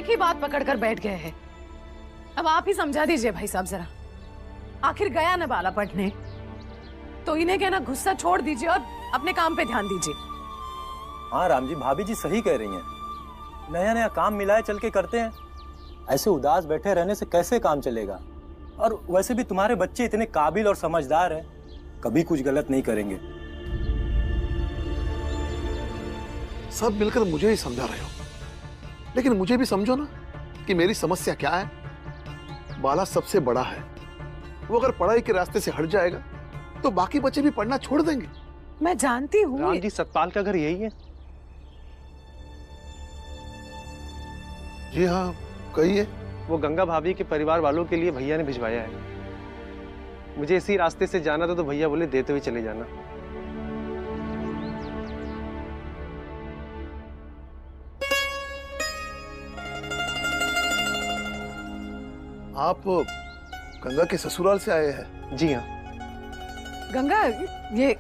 एक ही बात पकड़कर बैठ गए हैं। अब आप ही समझा दीजिए भाई साहब जरा। आखिर गया ना बाला पढ़ने, तो इन्हें कहना गुस्सा छोड़ दीजिए और अपने काम पे ध्यान दीजिए। हाँ राम जी, भाभी जी सही कह रही हैं। नया नया काम मिला है, चल के करते हैं। ऐसे उदास बैठे रहने से कैसे काम चलेगा? और वैसे भी तुम्हारे बच्चे इतने काबिल और समझदार हैं, कभी कुछ गलत नहीं करेंगे। सब मिलकर मुझे ही समझा रहे हो, लेकिन मुझे भी समझो ना कि मेरी समस्या क्या है। बाला सबसे बड़ा है, वो अगर पढ़ाई के रास्ते से हट जाएगा तो बाकी बच्चे भी पढ़ना छोड़ देंगे। मैं जानती हूँ। राम जी, सतपाल का घर यही है? जी हाँ, कहिए। वो गंगा भाभी के परिवार वालों के लिए भैया ने भिजवाया है। मुझे इसी रास्ते से जाना था तो भैया बोले देते हुए चले जाना। आप गंगा के ससुराल से आए हैं? जी हाँ। गंगा, ये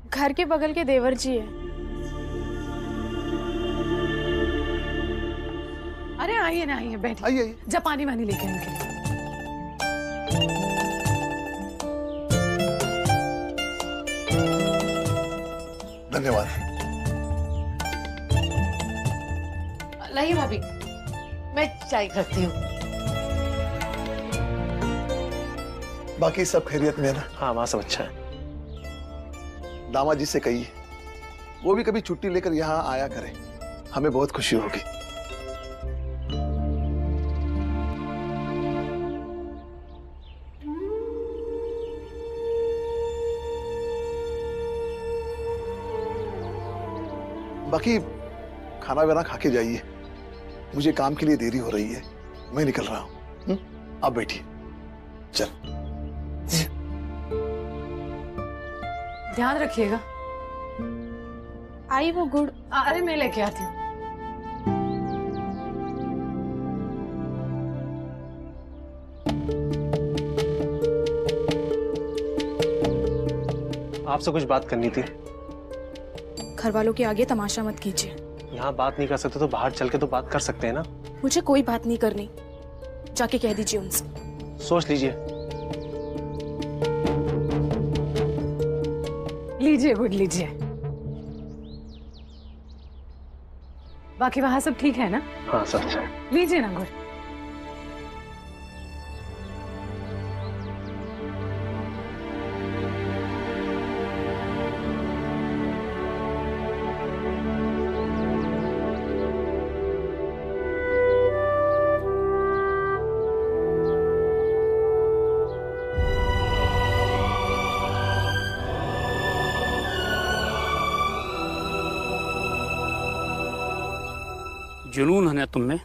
घर के बगल के देवर जी है। अरे आइए ना, आइए बैठिए। आइए। जब पानी वानी लेके आएंगे। धन्यवाद। लाइए भाभी, मैं चाय करती हूँ। बाकी सब खैरियत में है ना? हाँ, वहाँ सब अच्छा है। दामाद जी से कहिए वो भी कभी छुट्टी लेकर यहाँ आया करें, हमें बहुत खुशी होगी। बाकी खाना वाना खा के जाइए, मुझे काम के लिए देरी हो रही है, मैं निकल रहा हूँ। आप बैठिए। चल। ध्यान रखिएगा। आई वो गुड़। अरे मैं लेके आती हूँ। आपसे कुछ बात करनी थी। घर वालों के आगे तमाशा मत कीजिए। यहाँ बात नहीं कर सकते तो बाहर चल के तो बात कर सकते हैं ना? मुझे कोई बात नहीं करनी, जाके कह दीजिए उनसे। सोच लीजिए। लीजिए गुड, लीजिए। बाकी वहां सब ठीक है ना? हाँ, सब अच्छा है। लीजिए ना गुड। जुनून है ना तुम में,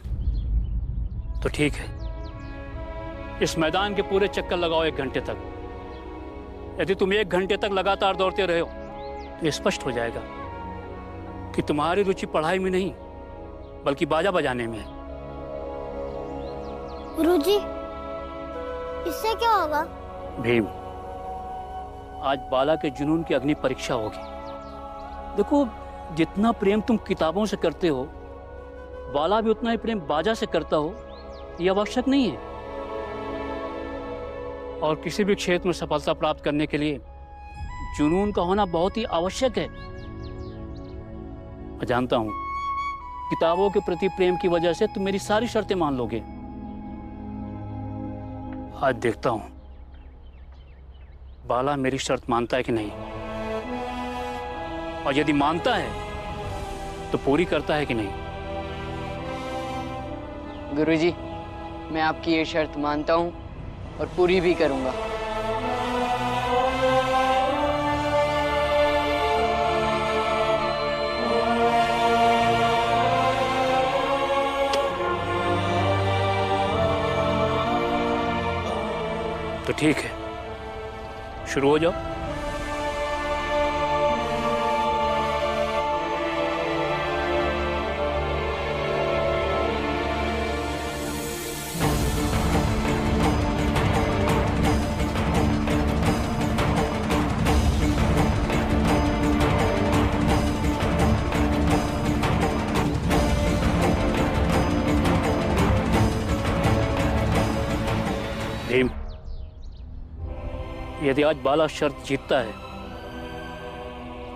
तो ठीक है। इस मैदान के पूरे चक्कर लगाओ 1 घंटे तक। यदि तुम 1 घंटे तक लगातार दौड़ते रहे हो तो स्पष्ट हो जाएगा कि तुम्हारी रुचि पढ़ाई में नहीं बल्कि बाजा बजाने में है। गुरुजी, इससे क्या होगा? भीम, आज बाला के जुनून की अग्नि परीक्षा होगी। देखो, जितना प्रेम तुम किताबों से करते हो, बाला भी उतना ही प्रेम बाजा से करता हो, यह आवश्यक नहीं है। और किसी भी क्षेत्र में सफलता प्राप्त करने के लिए जुनून का होना बहुत ही आवश्यक है। मैं जानता हूं, किताबों के प्रति प्रेम की वजह से तुम मेरी सारी शर्तें मान लोगे। आज देखता हूं बाला मेरी शर्त मानता है कि नहीं, और यदि मानता है तो पूरी करता है कि नहीं। गुरुजी, मैं आपकी ये शर्त मानता हूँ और पूरी भी करूँगा। तो ठीक है, शुरू हो जाओ। यदि आज बाला शर्त जीतता है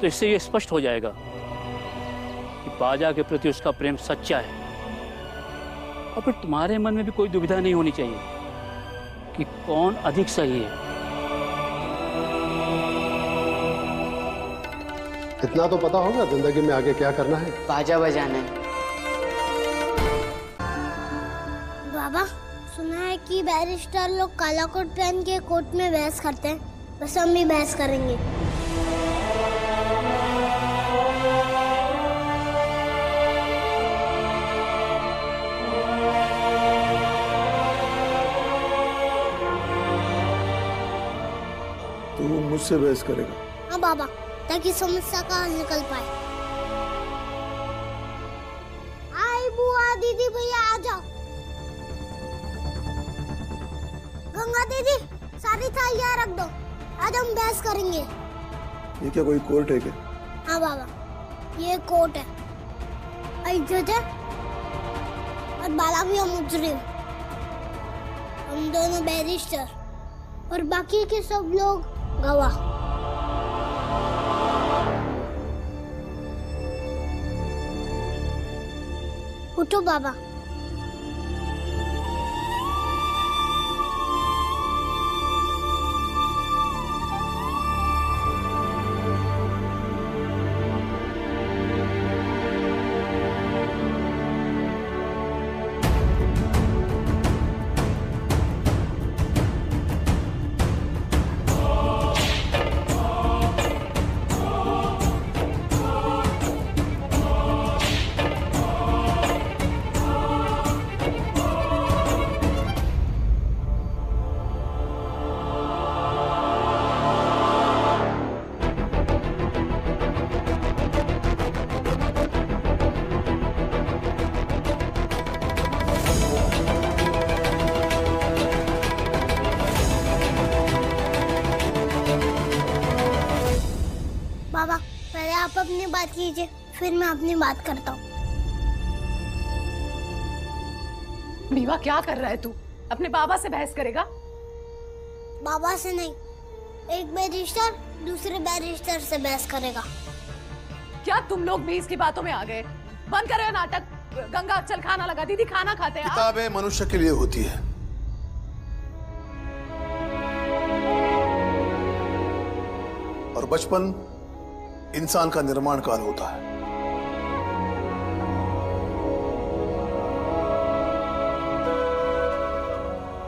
तो इससे ये स्पष्ट हो जाएगा कि बाजा के प्रति उसका प्रेम सच्चा है, और फिर तुम्हारे मन में भी कोई दुविधा नहीं होनी चाहिए कि कौन अधिक सही है। इतना तो पता होगा जिंदगी में आगे क्या करना है। बाजा बजाना है। बाबा, सुना है कि बैरिस्टर लोग काला कोट पहन के कोर्ट में बहस करते हैं, बस हम भी बहस करेंगे। तू मुझसे बहस करेगा? हाँ बाबा, ताकि समस्या का हल निकल पाए। आई बुआ, दीदी भैया आ जाओ। गंगा दीदी, सारी थालियां रख दो, आज हम बहस करेंगे। ये क्या कोई कोर्ट है क्या? हाँ बाबा, ये कोर्ट है। आई जज है और बाला भी हम मुजरिम। हम दोनों बैरिस्टर और बाकी के सब लोग गवाह। उठो बाबा। बाबा, पहले आप अपनी बात कीजिए, फिर मैं अपनी बात करता हूँ। बीवा, क्या कर रहा है तू? अपने बाबा से बहस करेगा? बाबा से नहीं, एक बैरिस्टर दूसरे बैरिस्टर से बहस करेगा। क्या तुम लोग भी इसकी बातों में आ गए? बंद करो ये नाटक। गंगा, चल खाना लगा। दीदी खाना खाते हैं। किताबें मनुष्य के लिए होती है, और बचपन इंसान का निर्माण काल होता है।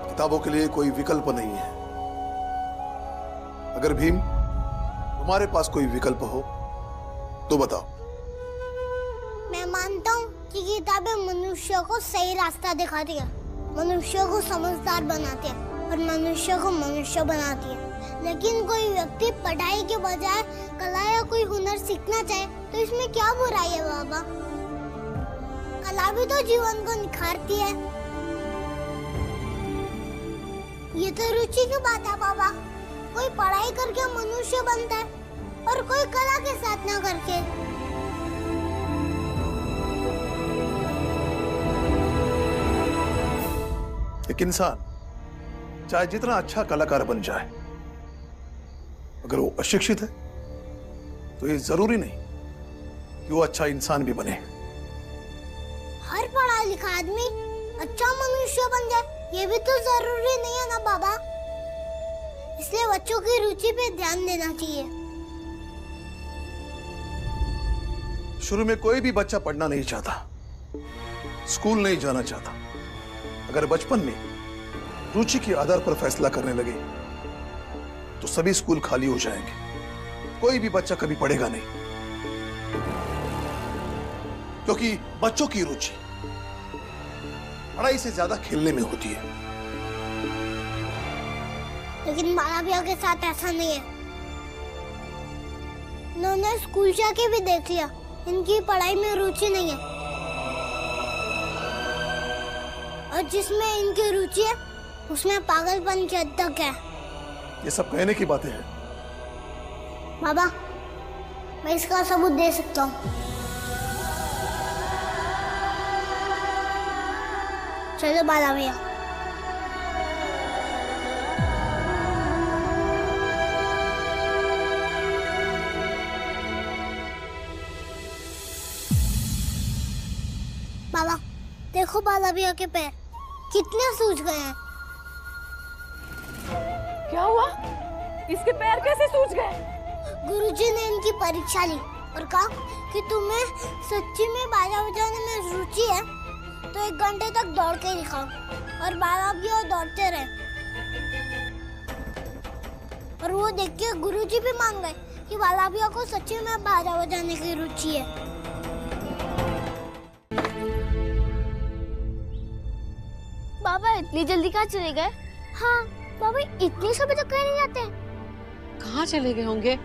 किताबों के लिए कोई विकल्प नहीं है। अगर भीम तुम्हारे पास कोई विकल्प हो तो बताओ। मैं मानता हूँ कि किताबें मनुष्य को सही रास्ता दिखाती है, मनुष्य को समझदार बनाती है और मनुष्य को मनुष्य बनाती है। लेकिन कोई व्यक्ति पढ़ाई के बजाय कला या कोई हुनर सीखना चाहे तो इसमें क्या बुराई है बाबा? कला भी तो जीवन को निखारती है। ये तो रुचि की बात है बाबा। कोई पढ़ाई करके मनुष्य बनता है और कोई कला के साथ ना करके। एक इंसान चाहे जितना अच्छा कलाकार बन जाए, अगर वो अशिक्षित है तो ये जरूरी नहीं कि वो अच्छा इंसान भी बने। हर पढ़ा लिखा आदमी अच्छा मनुष्य बन जाए ये भी तो जरूरी नहीं है ना बाबा। इसलिए बच्चों की रुचि पे ध्यान देना चाहिए। शुरू में कोई भी बच्चा पढ़ना नहीं चाहता, स्कूल नहीं जाना चाहता। अगर बचपन में रुचि के आधार पर फैसला करने लगे तो सभी स्कूल खाली हो जाएंगे, कोई भी बच्चा कभी पढ़ेगा नहीं। क्योंकि बच्चों की रुचि पढ़ाई से ज्यादा खेलने में होती है। लेकिन बाला भैया के साथ ऐसा नहीं है। उन्होंने स्कूल जाके भी देख लिया, इनकी पढ़ाई में रुचि नहीं है। और जिसमें इनकी रुचि है उसमें पागलपन की हद तक है। ये सब कहने की बातें हैं बाबा, मैं इसका सबूत दे सकता हूँ। चलो बाला भैया। बाबा देखो बाला भैया के पैर कितने सूज गए हैं। क्या हुआ? इसके पैर कैसे सूज गए? गुरुजी ने इनकी परीक्षा ली और कहा कि तुम्हें सच्ची में बाजा बजाने में रुचि है तो 1 घंटे तक दौड़ के दिखाओ। और बाला भैया दौड़ते रहे और वो देख के गुरुजी भी मान गए कि बाला भैया को सच्ची में बाजा बजाने की रुचि है। बाबा इतनी जल्दी कहाँ चले गए? हाँ बाबा इतनी सुबह तक कहीं नहीं जाते। कहाँ चले गए होंगे?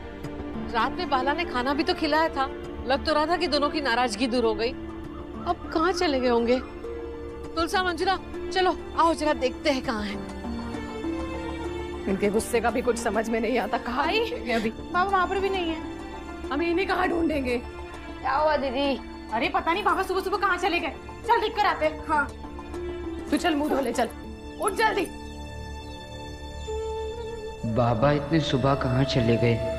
रात में बाला ने खाना भी तो खिलाया था, लग तो रहा था कि दोनों की नाराजगी दूर हो गई। अब कहाँ चले गए होंगे? तुलसा मंजुला चलो आओ जरा देखते हैं कहाँ है। इनके गुस्से का भी कुछ समझ में नहीं आता। कहाँ है अभी? बाबा वहाँ पर भी नहीं है। हम इन्हें कहाँ ढूंढेंगे? क्या हुआ दीदी? अरे पता नहीं बाबा सुबह सुबह कहाँ चले गए। चल देख कर आते। हाँ तू चल मुंह धो ले, चल उठ जल्दी। बाबा इतनी सुबह कहाँ चले गए?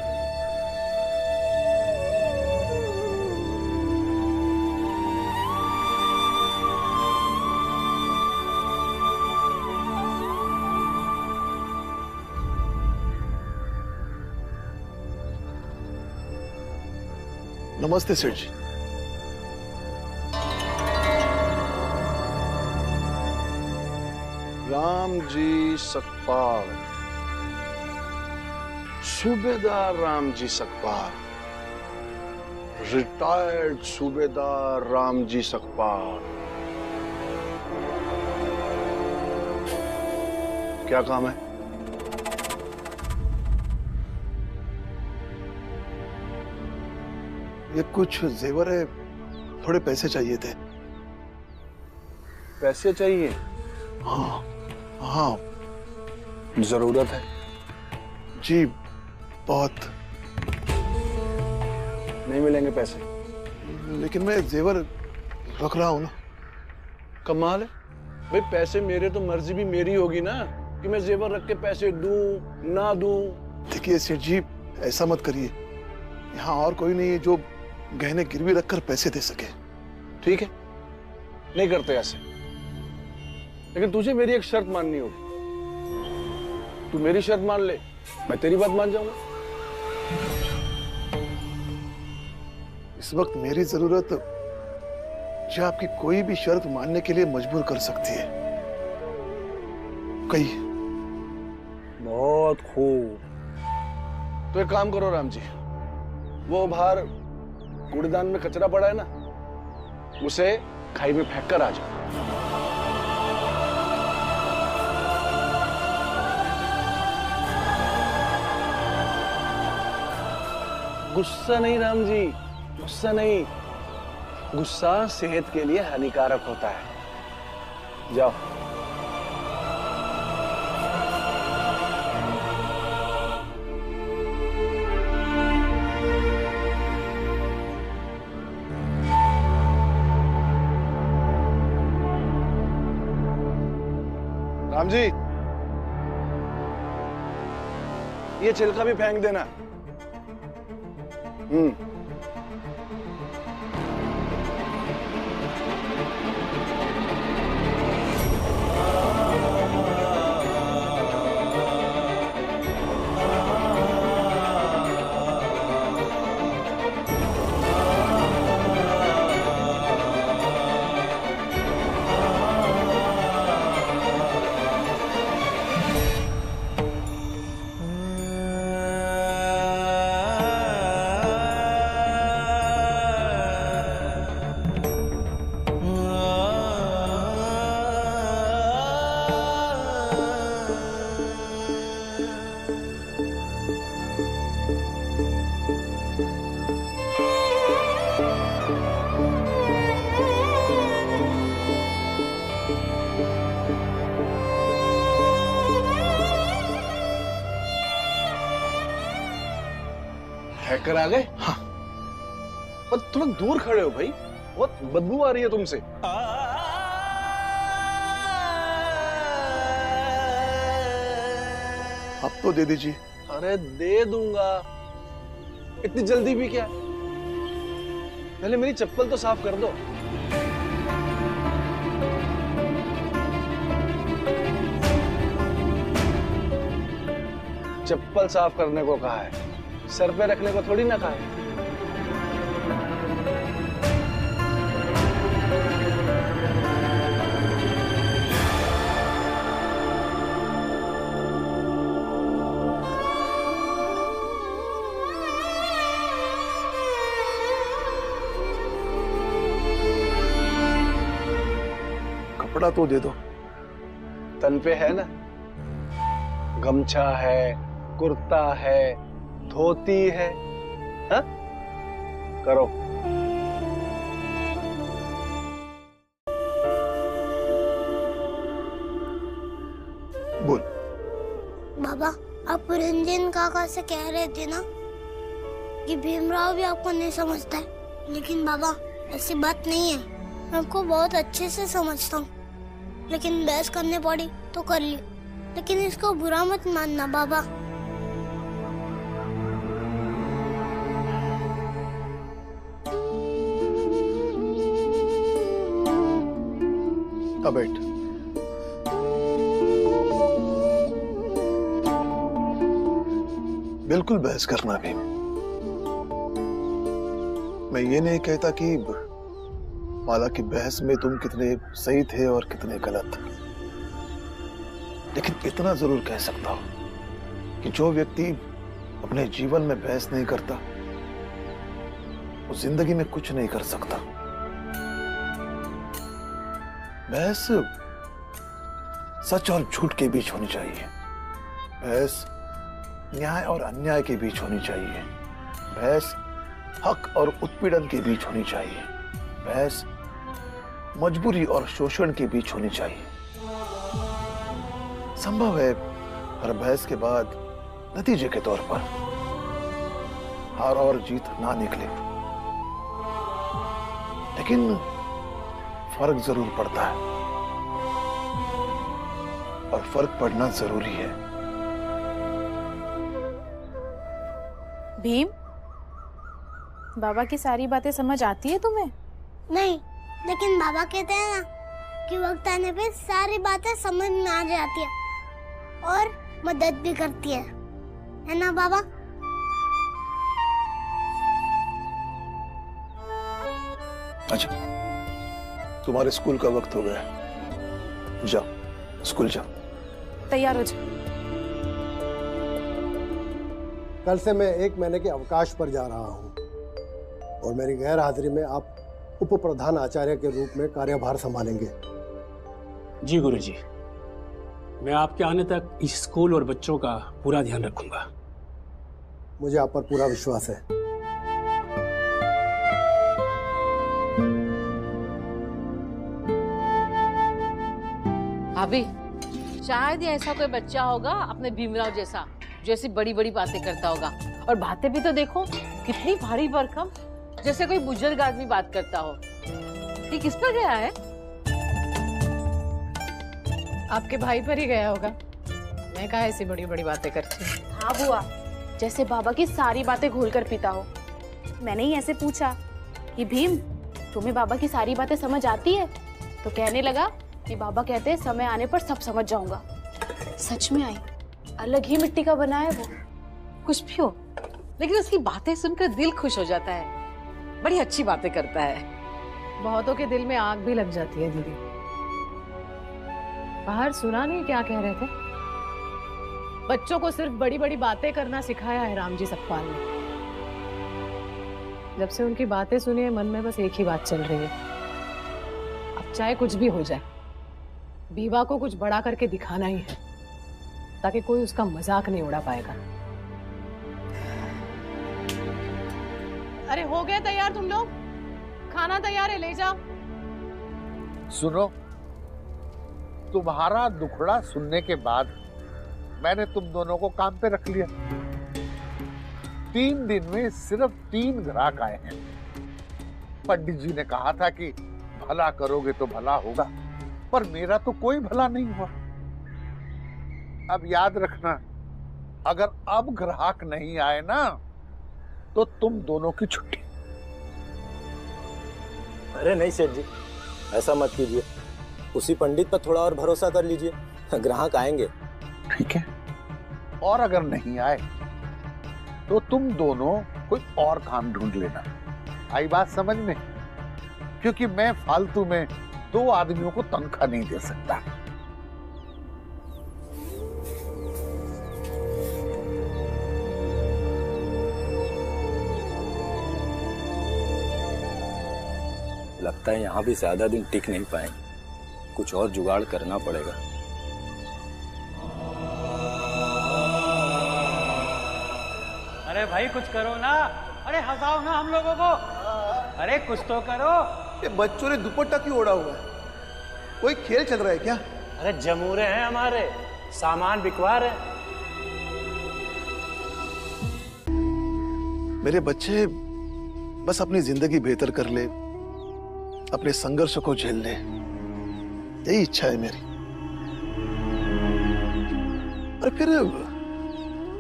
नमस्ते सेठ जी। राम जी सकपाल, सूबेदार राम जी सकपाल, रिटायर्ड सूबेदार राम जी सकपाल। क्या काम है? ये कुछ जेवर है, थोड़े पैसे चाहिए थे। पैसे चाहिए? हाँ हाँ जरूरत है जी, बहुत। नहीं मिलेंगे पैसे। लेकिन मैं जेवर रख रहा हूँ ना। कमाल है भाई, पैसे मेरे तो मर्जी भी मेरी होगी ना कि मैं जेवर रख के पैसे दूं ना दूं। देखिए सेठ जी, ऐसा मत करिए। यहाँ और कोई नहीं है जो गहने गिरवी रखकर पैसे दे सके। ठीक है, नहीं करते ऐसे, लेकिन तुझे मेरी एक शर्त माननी होगी। तू मेरी शर्त मान ले, मैं तेरी बात मान जाऊंगा। इस वक्त मेरी जरूरत जो आपकी कोई भी शर्त मानने के लिए मजबूर कर सकती है। कहिए। बहुत खूब। तो एक काम करो राम जी, वो बाहर कूड़ेदान में कचरा पड़ा है ना, उसे खाई में फेंक कर आ जाओ। गुस्सा नहीं राम जी, गुस्सा नहीं। गुस्सा सेहत के लिए हानिकारक होता है। जाओ। राम जी, ये छिलका भी फेंक देना। हैकर आ गए? हाँ। पर थोड़ा दूर खड़े हो भाई, बहुत बदबू आ रही है तुमसे। अब तो दे दीजिए। अरे दे दूंगा, इतनी जल्दी भी क्या? पहले मेरी चप्पल तो साफ कर दो। चप्पल साफ करने को कहा है, सर पे रखने को थोड़ी ना कहा है। कपड़ा तो दे दो। तन पे है ना, गमछा है, कुर्ता है, धोती है, हा? करो। बोल। बाबा, आप रंजन काका से कह रहे थे ना कि भीमराव भी आपको नहीं समझता है, लेकिन बाबा ऐसी बात नहीं है। मैं आपको बहुत अच्छे से समझता हूँ, लेकिन बहस करने पड़ी तो कर ली, लेकिन इसको बुरा मत मानना बाबा। अब बैठ। बिल्कुल बहस करना भी। मैं ये नहीं कहता कि माला की बहस में तुम कितने सही थे और कितने गलत, लेकिन इतना जरूर कह सकता हूं कि जो व्यक्ति अपने जीवन में बहस नहीं करता वो जिंदगी में कुछ नहीं कर सकता। बहस सच और झूठ के बीच होनी चाहिए, बहस न्याय और अन्याय के बीच होनी चाहिए, बहस हक और उत्पीड़न के बीच होनी चाहिए, बहस मजबूरी और शोषण के बीच होनी चाहिए। संभव है हर बहस के बाद नतीजे के तौर पर हार और जीत ना निकले, लेकिन फर्क जरूर पड़ता है और फर्क पड़ना जरूरी है। भीम, बाबा की सारी बातें समझ आती है तुम्हें? नहीं, लेकिन बाबा कहते हैं ना कि वक्त आने पे सारी बातें समझ में आ जाती है और मदद भी करती है ना बाबा? अच्छा, तुम्हारे स्कूल का वक्त हो गया, जाओ स्कूल जाओ। तैयार हो जाओ। कल से मैं 1 महीने के अवकाश पर जा रहा हूँ और मेरी गैर हाजिरी में आप उप प्रधान आचार्य के रूप में कार्यभार संभालेंगे। जी गुरुजी, मैं आपके आने तक इस स्कूल और बच्चों का पूरा ध्यान रखूंगा। मुझे आप पर पूरा विश्वास है। भाभी, शायद ही ऐसा कोई बच्चा होगा अपने भीमराव जैसा जो ऐसी बड़ी बड़ी बातें करता होगा। और बातें भी तो देखो कितनी भारी भरकम, जैसे कोई बुजुर्ग आदमी बात करता हो। ये किस पर गया है? आपके भाई पर ही गया होगा। मैं कहा ऐसी बड़ी बड़ी बातें करती हूँ। हाँ बुआ, जैसे बाबा की सारी बातें घोल कर पीता हो। मैंने ही ऐसे पूछा कि भीम, तुम्हें बाबा की सारी बातें समझ आती है? तो कहने लगा कि बाबा कहते हैं समय आने पर सब समझ जाऊंगा। सच में आई, अलग ही मिट्टी का बना है वो। कुछ भी हो, लेकिन उसकी बातें सुनकर दिल खुश हो जाता है। बड़ी अच्छी बातें करता है। बहुतों के दिल में आग भी लग जाती है दीदी। बाहर सुना नहीं क्या कह रहे थे? बच्चों को सिर्फ बड़ी बड़ी बातें करना सिखाया है रामजी सकपाल ने। जब से उनकी बातें सुनी है, मन में बस एक ही बात चल रही है, अब चाहे कुछ भी हो जाए बीवा को कुछ बड़ा करके दिखाना ही है, ताकि कोई उसका मजाक नहीं उड़ा पाएगा। अरे हो गए तैयार तुम लोग? खाना तैयार है, ले जाओ। सुनो, तुम्हारा दुखड़ा सुनने के बाद मैंने तुम दोनों को काम पे रख लिया। 3 दिन में सिर्फ 3 ग्राहक आए हैं। पंडित जी ने कहा था कि भला करोगे तो भला होगा, पर मेरा तो कोई भला नहीं हुआ। अब याद रखना, अगर अब ग्राहक नहीं आए ना तो तुम दोनों की छुट्टी। अरे नहीं सेठ जी, ऐसा मत कीजिए। उसी पंडित पर थोड़ा और भरोसा कर लीजिए, ग्राहक आएंगे। ठीक है, और अगर नहीं आए तो तुम दोनों कोई और काम ढूंढ लेना। आई बात समझ में? क्योंकि मैं फालतू में 2 आदमियों को तनख्वाह नहीं दे सकता। लगता है यहाँ भी ज्यादा दिन टिक नहीं पाएंगे, कुछ और जुगाड़ करना पड़ेगा। अरे भाई कुछ करो ना, अरे हंसाओ ना हम लोगों को, अरे कुछ तो करो। ये बच्चों ने दुपट्टा क्यों ओढ़ा हुआ है? कोई खेल चल रहा है क्या? अरे जमूरे हैं हमारे, सामान बिकवा रहे। मेरे बच्चे बस अपनी जिंदगी बेहतर कर ले, अपने संघर्ष को झेल ले, यही इच्छा है मेरी। और फिर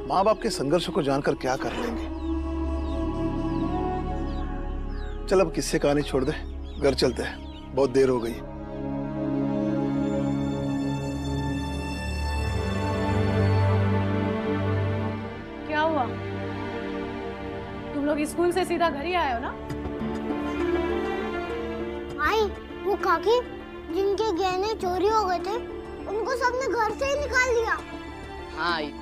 माँ बाप के संघर्ष को जानकर क्या कर लेंगे। चल अब किस्से कहानी छोड़ दे, घर चलते हैं, बहुत देर हो गई। क्या हुआ? तुम लोग स्कूल से सीधा घर ही आए हो ना? आई, वो काकी जिनके गहने चोरी हो गए थे, उनको सबने घर से ही निकाल दिया। हाँ आई,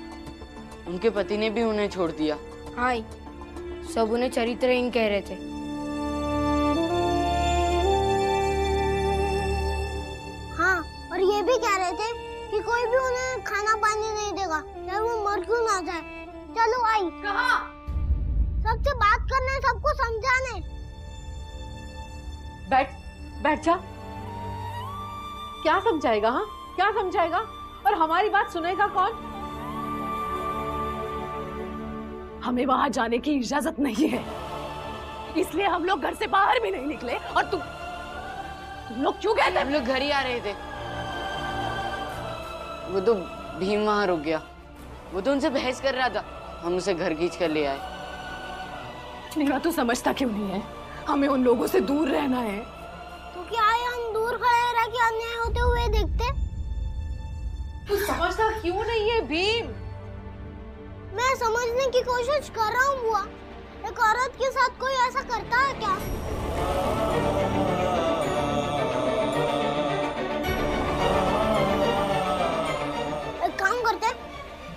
उनके पति ने भी उन्हें छोड़ दिया। हाँ, सब उन्हें चरित्रहीन कह रहे थे। हाँ, और ये भी कह रहे थे कि कोई भी उन्हें खाना पानी नहीं देगा, चाहे वो मर क्यों ना जाए। चलो आई, कहाँ? सबसे बात करने, सबको समझाने। बैठ जा। क्या समझाएगा? हाँ, क्या समझाएगा? और हमारी बात सुनेगा कौन? हमें वहां जाने की इजाजत नहीं है, इसलिए हम लोग घर से बाहर भी नहीं निकले। और तुम लोग क्यों गए थे? हम लोग घर ही आ रहे थे, वो तो भीम वहां रुक गया, वो तो उनसे बहस कर रहा था, हम उसे घर खींच कर ले आए। नीरा, तू समझता क्यों नहीं है? हमें उन लोगों से दूर रहना है। तो क्या है, हम दूर खड़े रह के अन्याय होते हुए देखते? तू समझता क्यों नहीं है भीम? मैं समझने की कोशिश कर रहा हूँ बुआ। एक औरत के साथ कोई ऐसा करता है क्या? एक काम करते,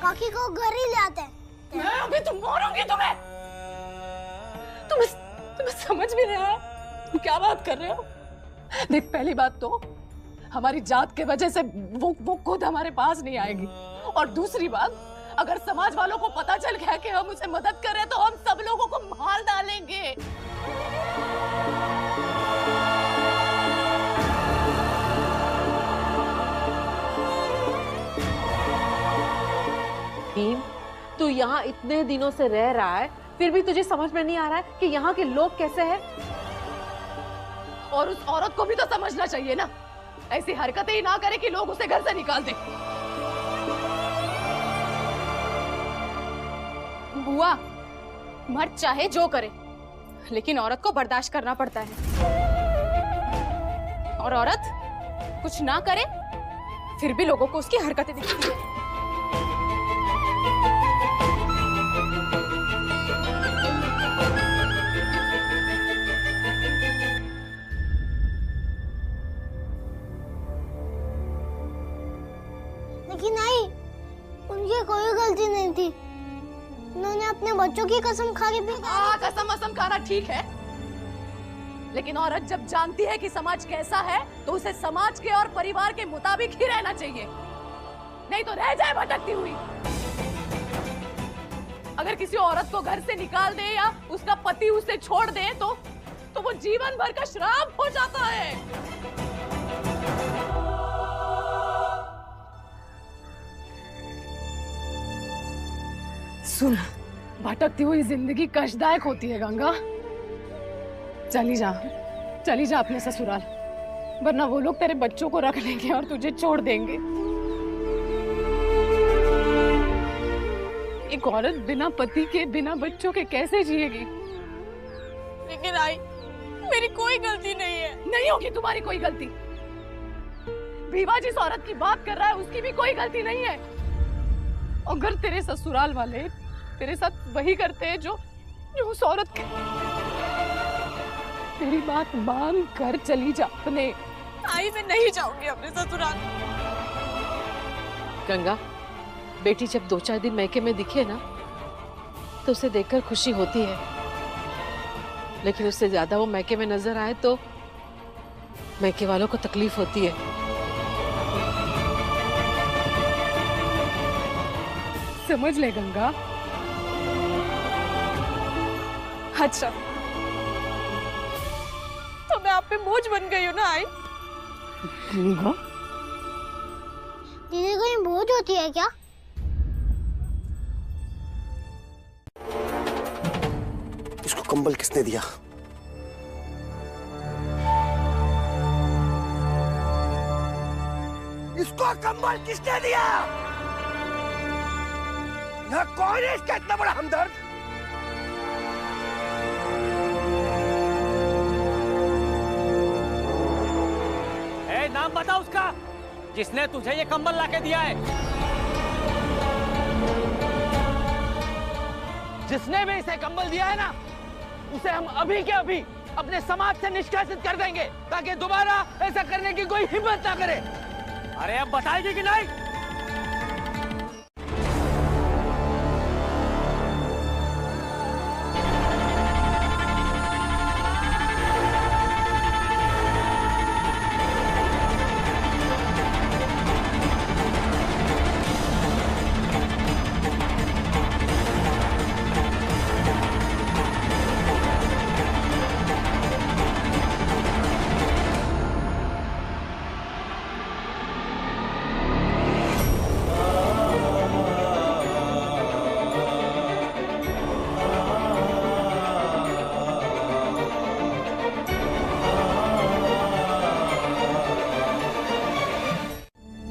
काकी को घर ही ले आते। मैं अभी तुम मारूंगी तुम्हें। तुम्हें समझ भी नहीं आया तुम क्या बात कर रहे हो? देख, पहली बात तो हमारी जात के वजह से वो खुद हमारे पास नहीं आएगी, और दूसरी बात, अगर समाज वालों को पता चल गया कि हम उसे मदद कर रहे हैं तो हम सब लोगों को मार डालेंगे। भीम, तू यहाँ इतने दिनों से रह रहा है, फिर भी तुझे समझ में नहीं आ रहा है कि यहाँ के लोग कैसे हैं? और उस औरत को भी तो समझना चाहिए ना, ऐसी हरकतें ही ना करे कि लोग उसे घर से निकाल दें। बुआ, मर्द चाहे जो करे, लेकिन औरत को बर्दाश्त करना पड़ता है। और औरत कुछ ना करे, फिर भी लोगों को उसकी हरकतें दिखती है। लेकिन आई, उनकी कोई गलती नहीं थी। उन्होंने अपने बच्चों की कसम खा के भी कसम खाना ठीक है, लेकिन औरत जब जानती है कि समाज कैसा है तो उसे समाज के और परिवार के मुताबिक ही रहना चाहिए, नहीं तो रह जाए भटकती हुई। अगर किसी औरत को घर से निकाल दे या उसका पति उसे छोड़ दे तो वो जीवन भर का श्राप हो जाता है। सुन, भटकती हुई जिंदगी कष्टदायक होती है गंगा। चली जा अपने ससुराल, वरना वो लोग तेरे बच्चों को रख लेंगे और तुझे छोड़ देंगे। एक औरत बिना पति के, बिना बच्चों के कैसे जिएगी? लेकिन आई, मेरी कोई गलती नहीं है। नहीं होगी तुम्हारी कोई गलती। भीवा जिस औरत की बात कर रहा है उसकी भी कोई गलती नहीं है। अगर तेरे ससुराल वाले तेरे साथ वही करते हैं जो उस औरत के, मेरी बात मान कर चली जा अपने। आई मैं नहीं जाऊंगी अपने ससुराल। गंगा बेटी जब 2-4 दिन मैके में दिखे ना तो उसे देखकर खुशी होती है, लेकिन उससे ज्यादा वो मैके में नजर आए तो मैके वालों को तकलीफ होती है। समझ ले गंगा। अच्छा तो मैं आप पे बोझ बन गई हूँ ना आई? दीदी कोई बोझ होती है क्या? इसको कंबल किसने दिया? इसको कंबल किसने दिया? यहाँ कौन है इसका इतना बड़ा हमदर्द? नाम बता उसका जिसने तुझे ये कंबल लाके दिया है। जिसने भी इसे कंबल दिया है ना, उसे हम अभी के अभी अपने समाज से निष्कासित कर देंगे ताकि दोबारा ऐसा करने की कोई हिम्मत ना करे। अरे अब बताएगी कि नहीं?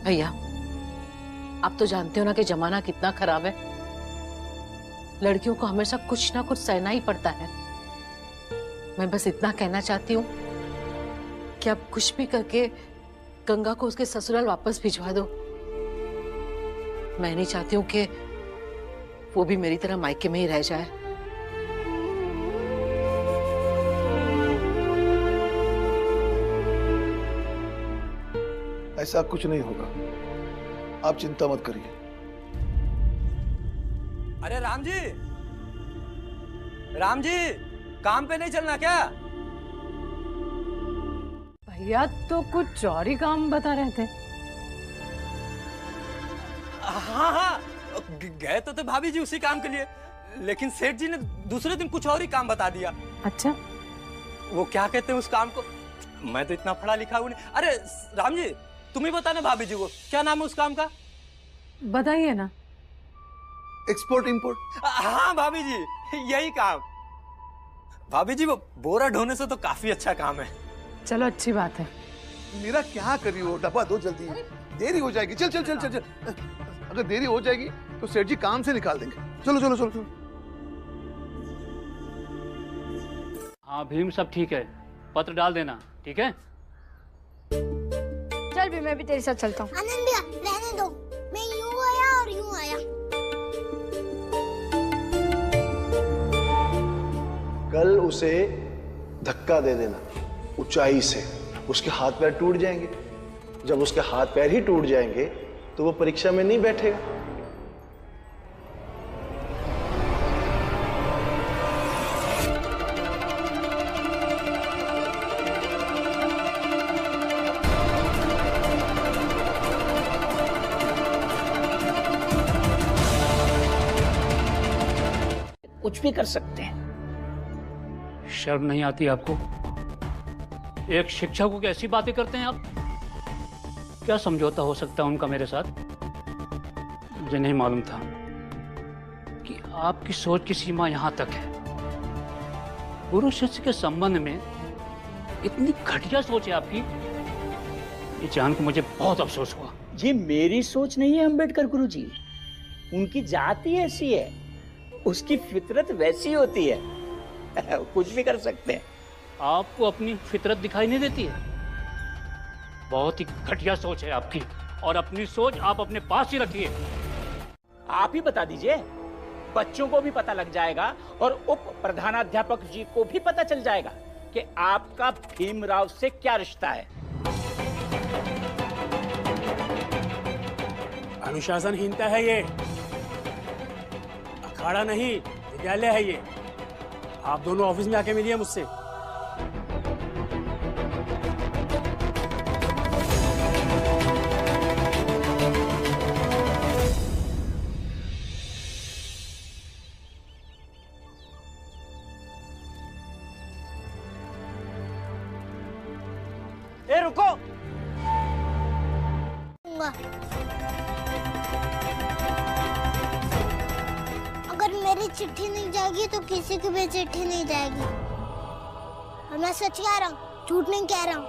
भैया आप तो जानते हो ना कि जमाना कितना खराब है। लड़कियों को हमेशा कुछ ना कुछ सहना ही पड़ता है। मैं बस इतना कहना चाहती हूँ कि आप कुछ भी करके गंगा को उसके ससुराल वापस भिजवा दो। मैं नहीं चाहती हूँ कि वो भी मेरी तरह मायके में ही रह जाए। ऐसा कुछ नहीं होगा, आप चिंता मत करिए। अरे राम जी काम पे नहीं चलना क्या? भैया तो कुछ और ही काम बता रहे थे। हाँ गए तो थे भाभी जी उसी काम के लिए, लेकिन सेठ जी ने दूसरे दिन कुछ और ही काम बता दिया। अच्छा वो क्या कहते हैं उस काम को? मैं तो इतना पढ़ा लिखा हूँ नहीं। अरे राम जी तुम ही बताना भाभी जी को क्या नाम है उस काम का? बताइए ना। Export import. हाँ भाभी जी यही काम। भाभी जी वो बोरा ढोने से तो काफी अच्छा काम है। चलो अच्छी बात है। मेरा क्या करी हो, डब्बा दो जल्दी, देरी हो जाएगी। चल चल चल चल चल। अगर देरी हो जाएगी तो सेठ जी काम से निकाल देंगे। चलो चलो चलो चलो। हाँ भीम सब ठीक है, पत्र डाल देना। ठीक है चल भी मैं भी तेरे साथ चलता हूँ। आनंद भैया रहने दो, मैं यूं आया और यूं आया। कल उसे धक्का दे देना ऊंचाई से, उसके हाथ पैर टूट जाएंगे। जब उसके हाथ पैर ही टूट जाएंगे तो वो परीक्षा में नहीं बैठेगा। कुछ भी कर सकते हैं। शर्म नहीं आती आपको? एक शिक्षक को कैसी बातें करते हैं आप? क्या समझौता हो सकता है उनका मेरे साथ? मुझे नहीं मालूम था कि आपकी सोच की सीमा यहां तक है। गुरु शिष्य के संबंध में इतनी घटिया सोच है आपकी, ये जान के मुझे बहुत अफसोस हुआ। ये मेरी सोच नहीं है अंबेडकर गुरुजी, उनकी जात ही ऐसी है, उसकी फितरत वैसी होती है। कुछ भी कर सकते हैं। आपको अपनी फितरत दिखाई नहीं देती है? बहुत ही घटिया सोच है आपकी, और अपनी सोच आप अपने पास ही रखिए। आप ही बता दीजिए। बच्चों को भी पता लग जाएगा और उप प्रधानाध्यापक जी को भी पता चल जाएगा कि आपका भीमराव से क्या रिश्ता है। अनुशासनहीनता है ये, अखाड़ा नहीं विद्यालय है ये। आप दोनों ऑफिस में आके मिलिए मुझसे। ए रुको। अगर मेरी चिट्ठी नहीं जाएगी तो किसी की भी चिट्ठी नहीं जाएगी। और मैं सच कह रहा हूँ, झूठ नहीं कह रहा हूँ।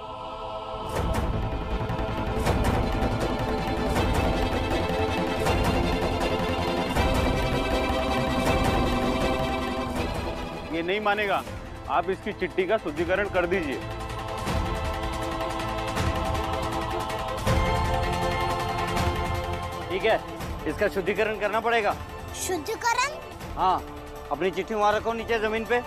ये नहीं मानेगा। आप इसकी चिट्ठी का शुद्धिकरण कर दीजिए। ठीक है, इसका शुद्धिकरण करना पड़ेगा। शुद्धिकरण? हाँ, अपनी चिट्ठी वहां रखो नीचे जमीन पे।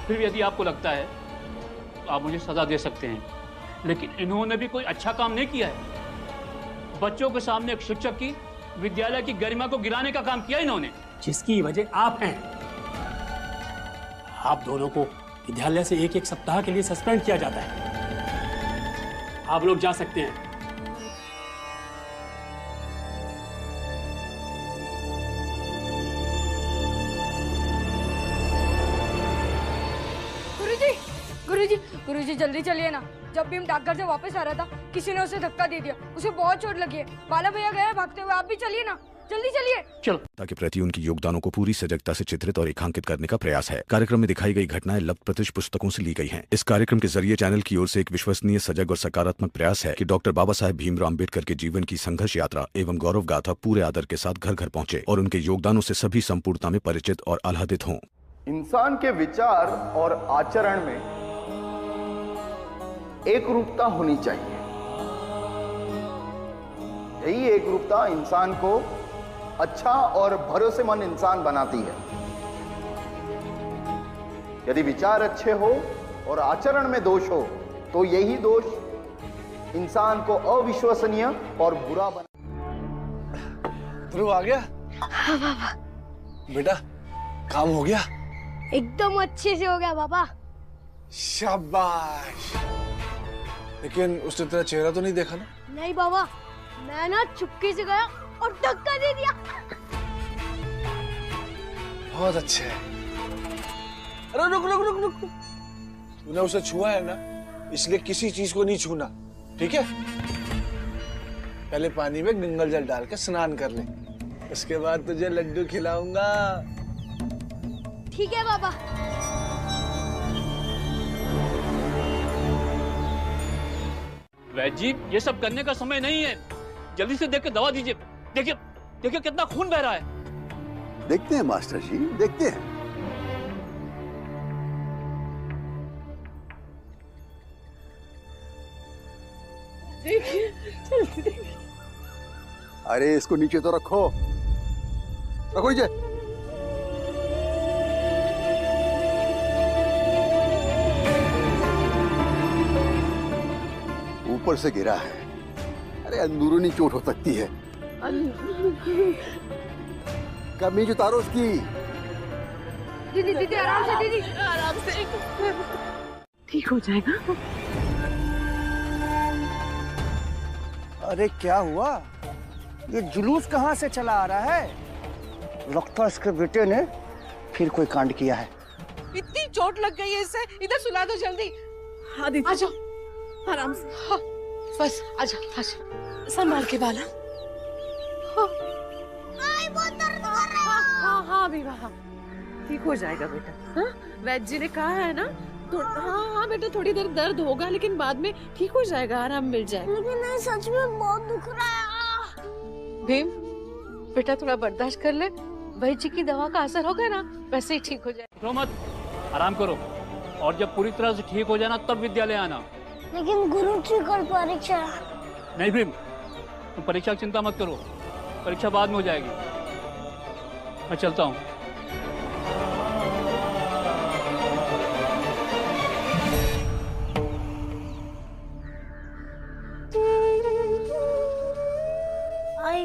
फिर भी यदि आपको लगता है तो आप मुझे सजा दे सकते हैं, लेकिन इन्होंने भी कोई अच्छा काम नहीं किया है। बच्चों के सामने एक शिक्षक की, विद्यालय की गरिमा को गिराने का काम किया इन्होंने, जिसकी वजह आप हैं। आप दोनों को विद्यालय से एक एक सप्ताह के लिए सस्पेंड किया जाता है। आप लोग जा सकते हैं। गुरुजी जल्दी चलिए ना। जब भी हम डाकघर से वापस आ रहा था, किसी ने उसे धक्का दे दिया, उसे बहुत चोट लगी है। बाला भैया गए भागते हुए, आप भी चलिए ना, जल्दी चलिए। चलो। के प्रति उनकी योगदानों को पूरी सजगता से चित्रित और रेखांकित करने का प्रयास है। कार्यक्रम में दिखाई गई घटनाएं लब्ध पुस्तकों से ली गई हैं। इस कार्यक्रम के जरिए चैनल की ओर से एक विश्वसनीय, सजग और सकारात्मक प्रयास है कि डॉक्टर बाबा साहेब भीमराव अम्बेडकर के जीवन की संघर्ष यात्रा एवं गौरव गाथा पूरे आदर के साथ घर घर पहुंचे और उनके योगदानों से सभी संपूर्णता में परिचित और आह्लादित हों। इंसान के विचार और आचरण में एक रूपता होनी चाहिए। यही एक रूपता इंसान को अच्छा और भरोसेमंद इंसान बनाती है। यदि विचार अच्छे हो और आचरण में दोष हो तो यही दोष इंसान को अविश्वसनीय और बुरा बना। ध्रुव आ गया? हाँ बाबा। बेटा काम हो गया? एकदम अच्छे से हो गया बाबा। शाबाश। लेकिन उसने तेरा चेहरा तो नहीं देखा ना? नहीं बाबा, मैं ना चुपके से गया और धक्का दे दिया। बहुत अच्छे है। अरे रुक रुक रुक रुक। तूने उसे छुआ है ना, इसलिए किसी चीज को नहीं छूना, ठीक है? पहले पानी में गंगा जल डाल के स्नान कर ले, उसके बाद तुझे लड्डू खिलाऊंगा। ठीक है बाबा। वैद्य जी, ये सब करने का समय नहीं है। जल्दी से देख के दवा दीजिए। देखिए देखिए कितना खून बह रहा है। देखते हैं मास्टर जी, देखते हैं। देखिए, जल्दी देखिए। अरे इसको नीचे तो रखो, रखो नीचे। ऊपर से गिरा है। अरे अंदरूनी चोट हो सकती है। कमीज उतारो उसकी। दीदी दीदी आराम से, दीदी आराम से। ठीक हो जाएगा। अरे क्या हुआ? ये जुलूस कहाँ से चला आ रहा है? लगता है इसके बेटे ने फिर कोई कांड किया है। इतनी चोट लग गई है इसे, इधर सुला दो जल्दी। हाँ दीदी, आ जाओ आराम से। हाँ बस आजा आजा, संभाल के बाला। हाँ हाँ हाँ बीबा, हाँ ठीक हो जाएगा बेटा। हाँ वैद्य जी ने कहा है ना, हाँ हाँ बेटा थोड़ी देर दर्द होगा लेकिन बाद में ठीक हो जाएगा, आराम मिल जाएगा। लेकिन नहीं, सच में बहुत दुख रहा है। भीम बेटा थोड़ा बर्दाश्त कर ले, वैद्य जी की दवा का असर होगा ना वैसे ही ठीक हो जाएगा। रो मत, आराम करो, और जब पूरी तरह से ठीक हो जाना तब विद्यालय आना। लेकिन गुरु जी कल परीक्षा। नहीं भीम, तुम परीक्षा की चिंता मत करो, परीक्षा बाद में हो जाएगी। मैं चलता हूँ। आई,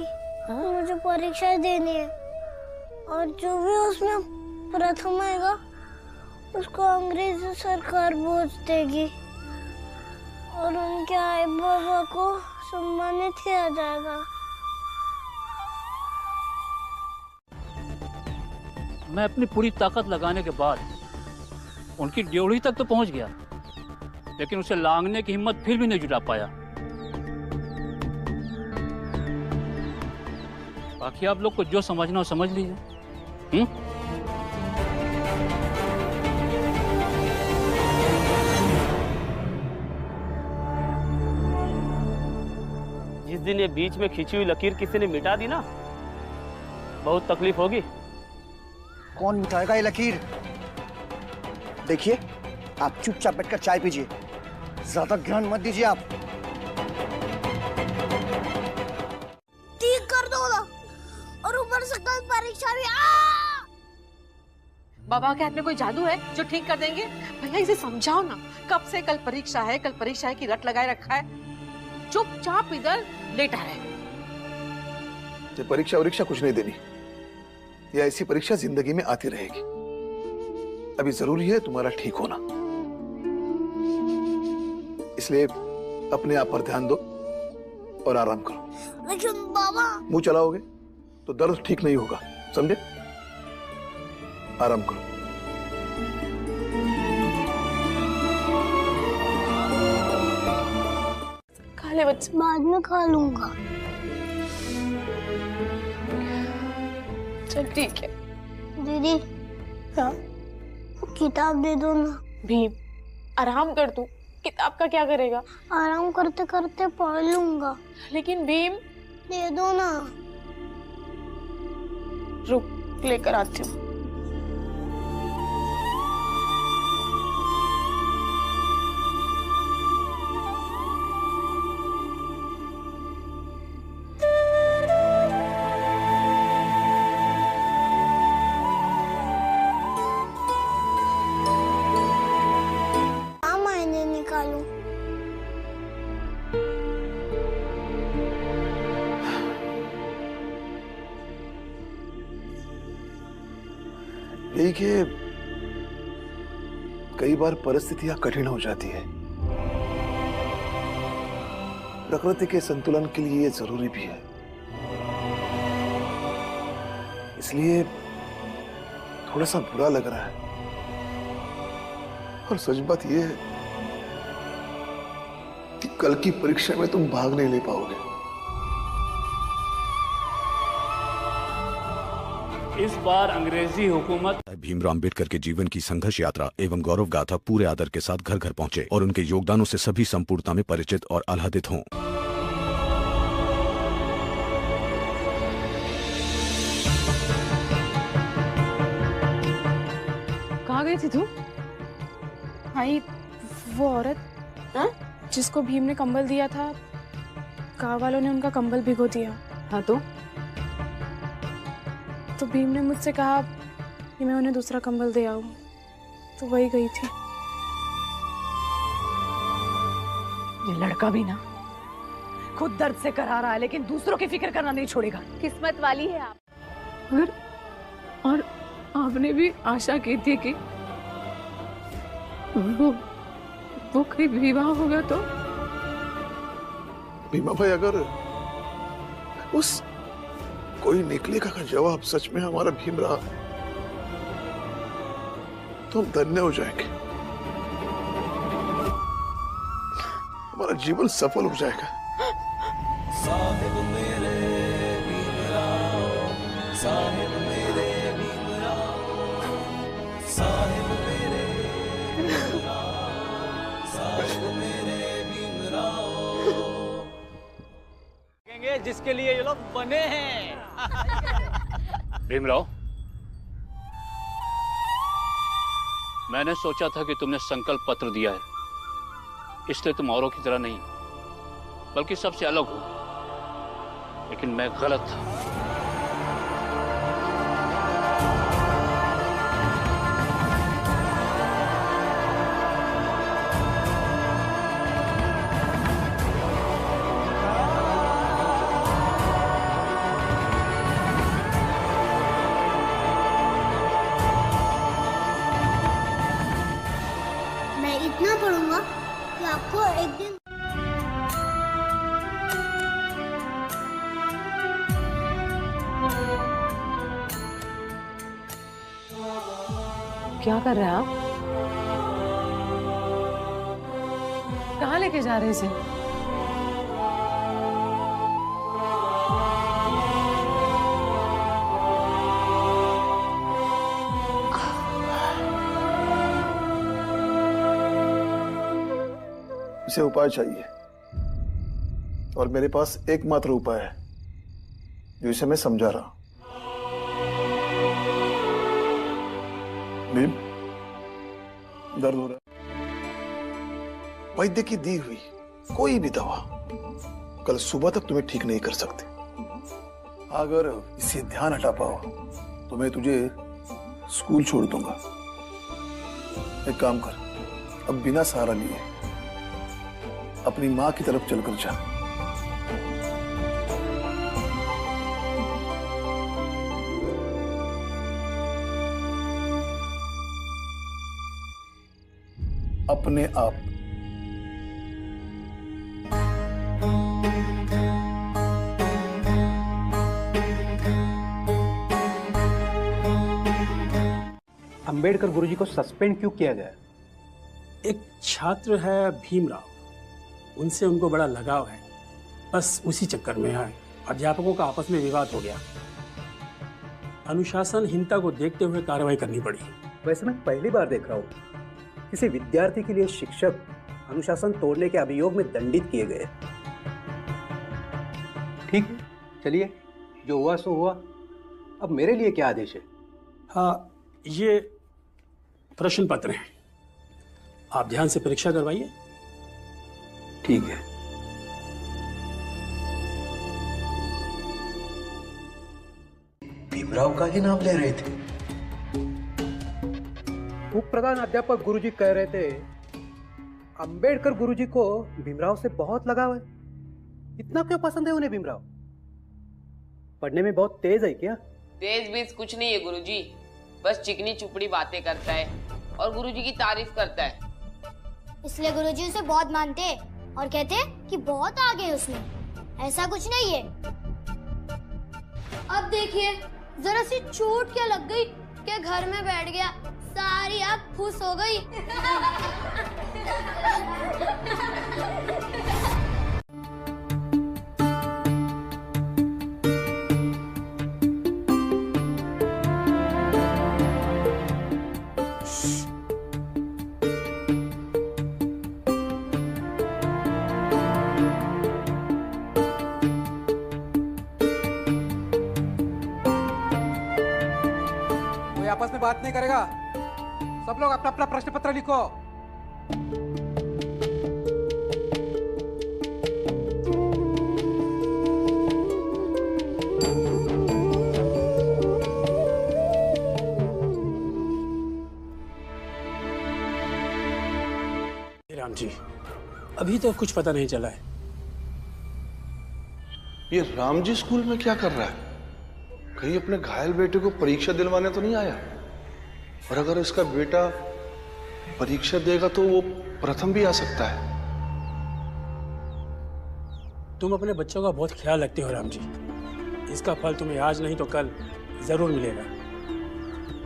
मुझे परीक्षा देनी है और जो भी उसमें प्रथम आएगा उसको अंग्रेजी सरकार भोज देगी और उनके आई बाबा को सम्मानित किया जाएगा। मैं अपनी पूरी ताकत लगाने के बाद उनकी ड्योढ़ी तक तो पहुंच गया, लेकिन उसे लांघने की हिम्मत फिर भी नहीं जुटा पाया। बाकी आप लोग को जो समझना हो समझ लीजिए। जिस दिन ये बीच में खींची हुई लकीर किसी ने मिटा दी ना, बहुत तकलीफ होगी। कौन मिटाएगा ये लकीर? देखिए, आप चुपचाप बैठकर चाय पीजिए, ज्यादा ज्ञान मत दीजिए आप। ठीक कर दो ना, और ऊपर से कल परीक्षा भी। बाबा के हाथ में कोई जादू है जो ठीक कर देंगे? भैया इसे समझाओ ना, कब से कल परीक्षा है की रट लगाए रखा है, चुपचाप इधर लेटा है। ये परीक्षा कुछ नहीं देनी, ये ऐसी परीक्षा जिंदगी में आती रहेगी। अभी जरूरी है तुम्हारा ठीक होना, इसलिए अपने आप पर ध्यान दो और आराम करो। लेकिन बाबा, मुंह चलाओगे तो दर्द ठीक नहीं होगा, समझे? आराम करो। खा ले बच्चे, बाद में खा लूंगा। चल ठीक है। दीदी, हाँ, किताब दे दो ना। भीम आराम कर तू, किताब का क्या करेगा? आराम करते करते पढ़ लूंगा। लेकिन भीम, दे दो ना। रुक लेकर आती हूँ। यही कि कई बार परिस्थितियां कठिन हो जाती है, प्रकृति के संतुलन के लिए ये जरूरी भी है। इसलिए थोड़ा सा बुरा लग रहा है, और सच बात यह है कि कल की परीक्षा में तुम भाग नहीं ले पाओगे। इस बार अंग्रेजी हुकूमत भीमराव अम्बेडकर के जीवन की संघर्ष यात्रा एवं गौरव गाथा पूरे आदर के साथ घर घर पहुंचे और उनके योगदानों से सभी संपूर्णता में परिचित और आह्लादित हों। कहाँ गई थी तू? भाई वो औरत जिसको भीम ने कंबल दिया था, गाँव वालों ने उनका कंबल भिगो दिया। हाँ तो भीम ने मुझसे कहा कि मैं उन्हें दूसरा कंबल दे आऊं, तो वही गई थी। ये लड़का भी ना खुद दर्द से करा रहा है, लेकिन दूसरों की फिक्र करना नहीं छोड़ेगा। किस्मत वाली है आप। अगर और आपने भी आशा की थी कि वो कहीं विवाह होगा तो। भीमा भाई, अगर उस कोई निकलेगा का जवाब सच में हमारा भीम रहा तो हम धन्य हो जाएंगे, हमारा जीवन सफल हो जाएगा। साहिब मेरे भीमराव, साहिब मेरे भीमराव, साहिब मेरे भीमराव, साहिब मेरे भीमराव, जिसके लिए ये लोग बने हैं। भीमराव, मैंने सोचा था कि तुमने संकल्प पत्र दिया है, इसलिए तुम औरों की तरह नहीं बल्कि सबसे अलग हो, लेकिन मैं गलत था। मैं इतना पढ़ूंगा कि आपको एक दिन क्या कर रहे हैं आप? कहाँ लेके जा रहे हैं इसे? इसे उपाय चाहिए और मेरे पास एकमात्र उपाय है जो इसे मैं समझा रहा हूं। भीम, दर्द हो रहा है? वैद्य की दी हुई कोई भी दवा कल सुबह तक तुम्हें ठीक नहीं कर सकती। अगर इससे ध्यान हटा पाओ तो मैं तुझे स्कूल छोड़ दूंगा। एक काम कर, अब बिना सहारा लिए अपनी मां की तरफ चलकर जा। अपने आप अंबेडकर गुरुजी को सस्पेंड क्यों किया गया? एक छात्र है भीमराव, उनसे उनको बड़ा लगाव है, बस उसी चक्कर में है अध्यापकों का आपस में विवाद हो गया। अनुशासनहीनता को देखते हुए कार्रवाई करनी पड़ी। वैसे मैं पहली बार देख रहा हूँ किसी विद्यार्थी के लिए शिक्षक अनुशासन तोड़ने के अभियोग में दंडित किए गए। ठीक है, चलिए, जो हुआ सो हुआ। अब मेरे लिए क्या आदेश है? हाँ, ये प्रश्न पत्र हैं, आप ध्यान से परीक्षा करवाइए। ठीक है। भीमराव का ही नाम ले रहे थे। उप प्रधान अध्यापक गुरुजी कह रहे थे अंबेडकर गुरुजी को भीमराव से बहुत लगाव है। इतना क्यों पसंद है उन्हें भीमराव? पढ़ने में बहुत तेज है क्या? तेज बीज कुछ नहीं है गुरुजी, बस चिकनी चुपड़ी बातें करता है और गुरुजी की तारीफ करता है। इसलिए गुरुजी उसे बहुत मानते हैं और कहते हैं कि बहुत आगे है उसमें। ऐसा कुछ नहीं है। अब देखिए, जरा सी चोट क्या लग गई कि घर में बैठ गया, सारी आग फुस हो गई। कोई आपस में बात नहीं करेगा। सब लोग अपना अपना प्रश्न पत्र लिखो। राम जी, अभी तो कुछ पता नहीं चला है। ये रामजी स्कूल में क्या कर रहा है? कहीं अपने घायल बेटे को परीक्षा दिलवाने तो नहीं आया? और अगर इसका बेटा परीक्षा देगा तो वो प्रथम भी आ सकता है। तुम अपने बच्चों का बहुत ख्याल रखते हो राम जी, इसका फल तुम्हें आज नहीं तो कल जरूर मिलेगा।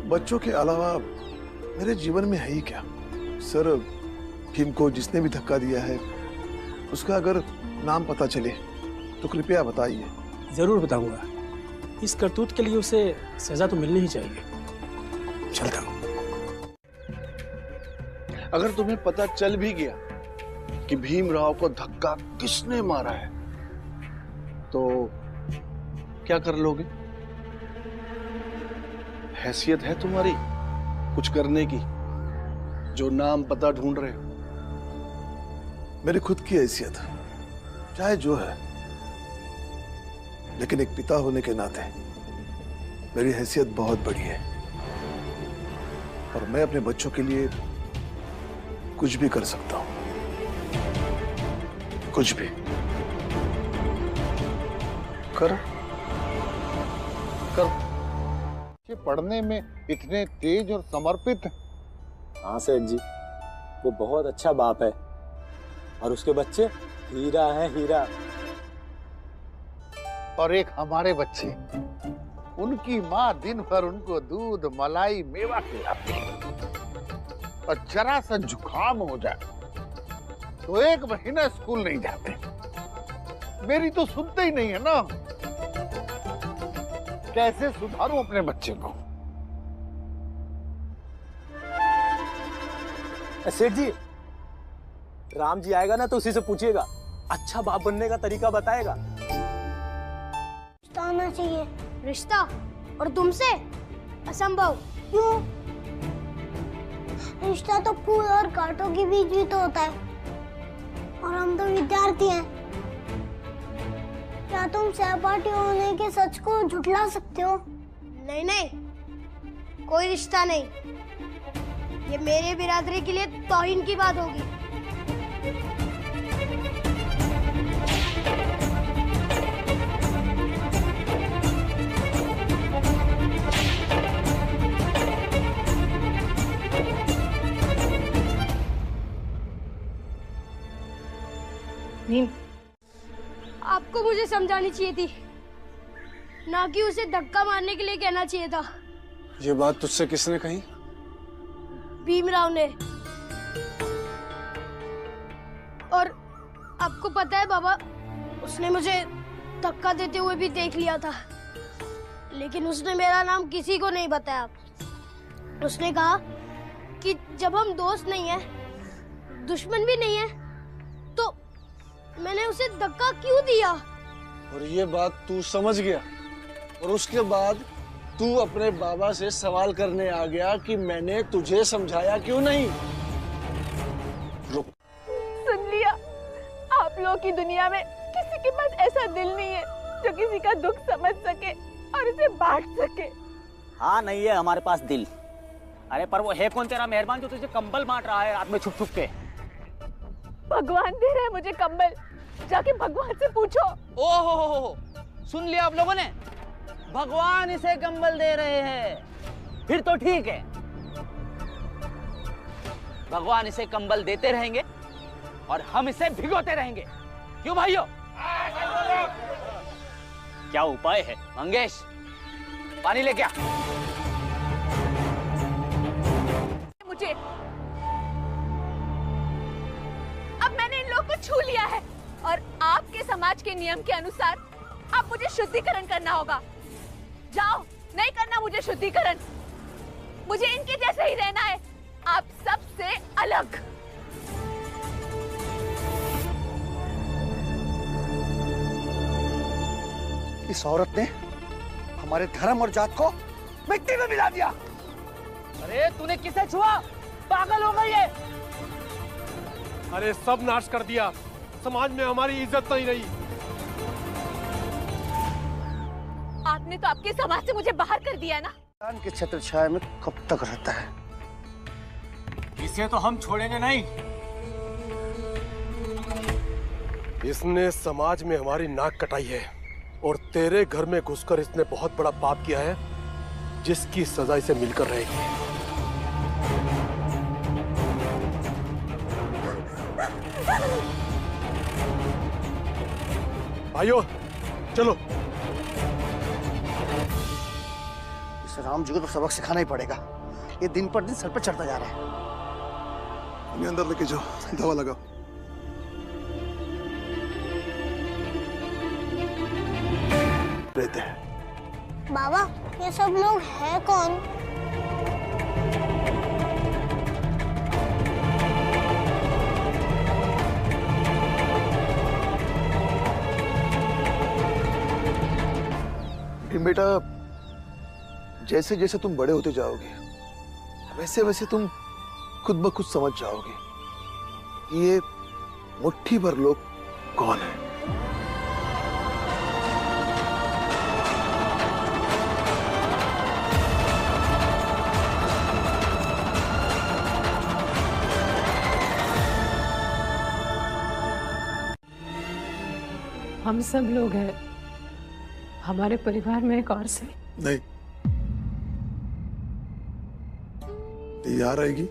बच्चों के अलावा मेरे जीवन में है ही क्या? सर, भीम को जिसने भी धक्का दिया है उसका अगर नाम पता चले तो कृपया बताइए। जरूर बताऊंगा। इस करतूत के लिए उसे सजा तो मिलनी ही चाहिए। चलता हूं। अगर तुम्हें पता चल भी गया कि भीमराव को धक्का किसने मारा है तो क्या कर लोगे? हैसियत है तुम्हारी कुछ करने की जो नाम पता ढूंढ रहे हो? मेरी खुद की हैसियत चाहे जो है, लेकिन एक पिता होने के नाते मेरी हैसियत बहुत बड़ी है और मैं अपने बच्चों के लिए कुछ भी कर सकता हूं, कुछ भी। कर पढ़ने में इतने तेज और समर्पित। हाँ सेठ जी, वो बहुत अच्छा बाप है और उसके बच्चे हीरा है, हीरा। और एक हमारे बच्चे, उनकी माँ दिन भर उनको दूध, मलाई, मेवा खिलाती है और जरा सा जुकाम हो जाए तो 1 महीना स्कूल नहीं जाते। मेरी तो सुनते ही नहीं है ना। कैसे सुधारूं अपने बच्चे को? सेठ जी, राम जी आएगा ना तो उसी से पूछिएगा, अच्छा बाप बनने का तरीका बताएगा। रिश्ता होना चाहिए। रिश्ता? और तुमसे? असंभव। क्यों? रिश्ता तो फूल और कांटों के बीच भी तो होता है और हम तो विद्यार्थी हैं। क्या तुम सहपाठी होने के सच को झुठला सकते हो? नहीं नहीं, कोई रिश्ता नहीं। ये मेरे बिरादरी के लिए तौहीन की बात होगी। भीम, आपको मुझे समझानी चाहिए थी, ना कि उसे धक्का मारने के लिए कहना चाहिए था। ये बात तुझसे किसने कही? भीमराव ने। और आपको पता है बाबा, उसने मुझे धक्का देते हुए भी देख लिया था, लेकिन उसने मेरा नाम किसी को नहीं बताया। उसने कहा कि जब हम दोस्त नहीं है, दुश्मन भी नहीं है, तो मैंने उसे धक्का क्यों दिया? और ये बात तू समझ गया और उसके बाद तू अपने बाबा से सवाल करने आ गया कि मैंने तुझे समझाया क्यों नहीं? रुक। सुन लिया, आप लोगों की दुनिया में किसी के पास ऐसा दिल नहीं है जो किसी का दुख समझ सके और उसे बांट सके। हाँ, नहीं है हमारे पास दिल। अरे पर वो है कौन तेरा मेहरबान जो तुझे कंबल बांट रहा है रात में छुप छुप के? भगवान दे रहे हैं मुझे कंबल, जाके भगवान से पूछो। ओहो, सुन लिया आप लोगों ने? भगवान इसे कंबल दे रहे हैं। फिर तो ठीक है, भगवान इसे कंबल देते रहेंगे और हम इसे भिगोते रहेंगे। क्यों भाइयों? क्या उपाय है? मंगेश, पानी लेके आ। मुझे अब मैंने इन लोगों को छू लिया है और आपके समाज के नियम के अनुसार अब मुझे शुद्धिकरण करना होगा। जाओ, नहीं करना मुझे शुद्धिकरण, मुझे इनके जैसे ही रहना है, आप सबसे अलग। इस औरत ने हमारे धर्म और जात को मिट्टी में मिला दिया। अरे तूने किसे छुआ? पागल हो गई है? अरे सब नाश कर दिया, समाज में हमारी इज्जत नहीं रही। आपने तो आपके समाज से मुझे बाहर कर दिया ना। के छत्र छाया में कब तक रहता है? इसे तो हम छोड़ेंगे नहीं। इसने समाज में हमारी नाक कटाई है और तेरे घर में घुसकर इसने बहुत बड़ा पाप किया है, जिसकी सजा इसे मिलकर रहेगी। भाइयों, चलो। इस राम जी को तो सबक सिखाना ही पड़ेगा। ये दिन पर दिन सर पर चढ़ता जा रहा है। उन्हें अंदर लेके जाओ, दवा लगाओ। रहते हैं। बाबा ये सब लोग हैं कौन? बेटा, जैसे जैसे तुम बड़े होते जाओगे वैसे वैसे तुम खुद ब खुद समझ जाओगे कि ये मुट्ठी भर लोग कौन है। हम सब लोग हैं हमारे परिवार में एक और से। नहीं, ये यार आएगी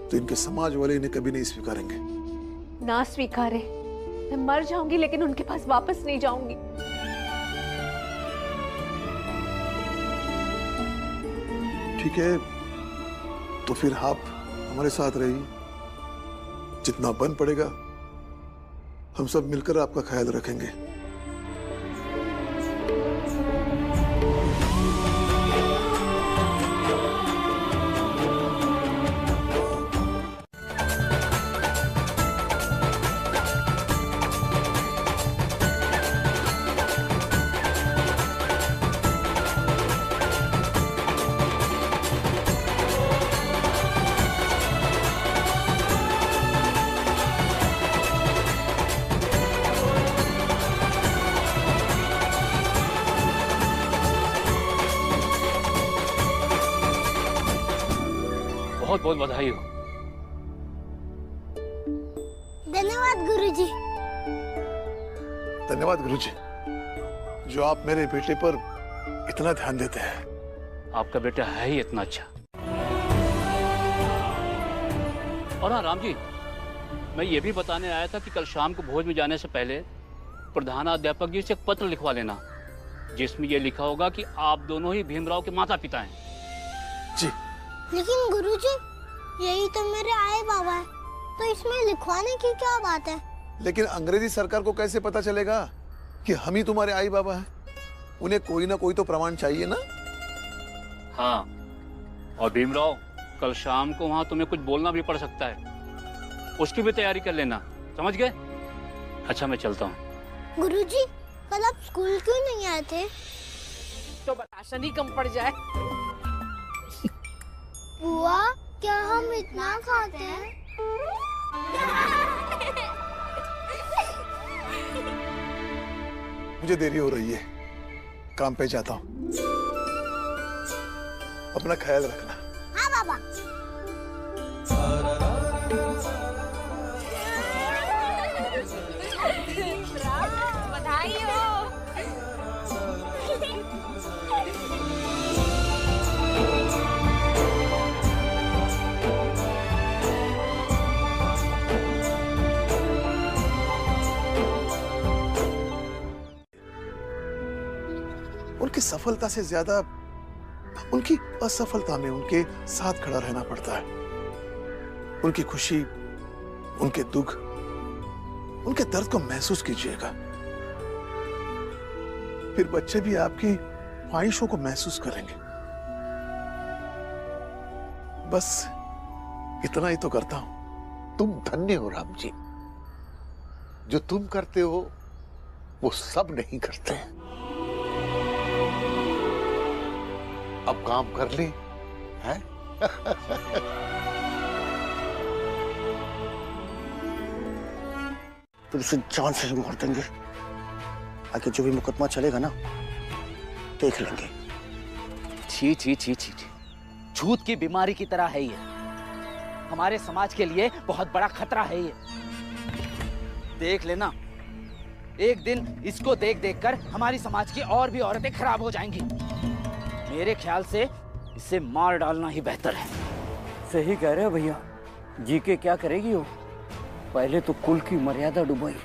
तो इनके समाज वाले इन्हें कभी नहीं स्वीकारेंगे। ना स्वीकारे, मैं मर जाऊंगी लेकिन उनके पास वापस नहीं जाऊंगी। ठीक है, तो फिर आप हमारे साथ रहिए। जितना बन पड़ेगा हम सब मिलकर आपका ख्याल रखेंगे। बहुत बहुत बधाई हो। धन्यवाद गुरुजी। धन्यवाद गुरुजी, जो आप मेरे बेटे पर इतना ध्यान देते हैं। आपका बेटा है ही इतना अच्छा। और हाँ राम जी, मैं ये भी बताने आया था कि कल शाम को भोज में जाने से पहले प्रधानाध्यापक जी से एक पत्र लिखवा लेना, जिसमें ये लिखा होगा कि आप दोनों ही भीमराव के माता पिता हैं। जी। लेकिन गुरुजी, यही तो मेरे आए बाबा है, तो इसमें लिखवाने की क्या बात है? लेकिन अंग्रेजी सरकार को कैसे पता चलेगा कि हम ही तुम्हारे आई बाबा हैं? उन्हें कोई ना कोई तो प्रमाण चाहिए ना। हाँ, और भीमराव, कल शाम को वहाँ तुम्हें कुछ बोलना भी पड़ सकता है, उसकी भी तैयारी कर लेना, समझ गए? अच्छा, मैं चलता हूँ। गुरुजी, कल आप स्कूल क्यों नहीं आए थे? तो बताशा नहीं कम पड़ जाए। बुआ, क्या हम इतना खाते हैं? मुझे देरी हो रही है, काम पे जाता हूँ। अपना ख्याल रखना। हाँ बाबा। बधाई हो। उनकी सफलता से ज्यादा उनकी असफलता में उनके साथ खड़ा रहना पड़ता है। उनकी खुशी, उनके दुख, उनके दर्द को महसूस कीजिएगा। फिर बच्चे भी आपकी ख्वाहिशों को महसूस करेंगे। बस इतना ही तो करता हूं। तुम धन्य हो राम जी, जो तुम करते हो वो सब नहीं करते। अब काम कर ले, हैं? तो इसे जान से मार देंगे। आगे जो भी मुकदमा चलेगा ना, देख लेंगे। छी छी छी छी छी, छूत की बीमारी की तरह है ये। हमारे समाज के लिए बहुत बड़ा खतरा है ये। देख लेना, एक दिन इसको देख देख कर हमारी समाज की और भी औरतें खराब हो जाएंगी। मेरे ख्याल से इसे मार डालना ही बेहतर है। सही कह रहे हो भैया। जी के क्या करेगी वो? पहले तो कुल की मर्यादा डुबाई,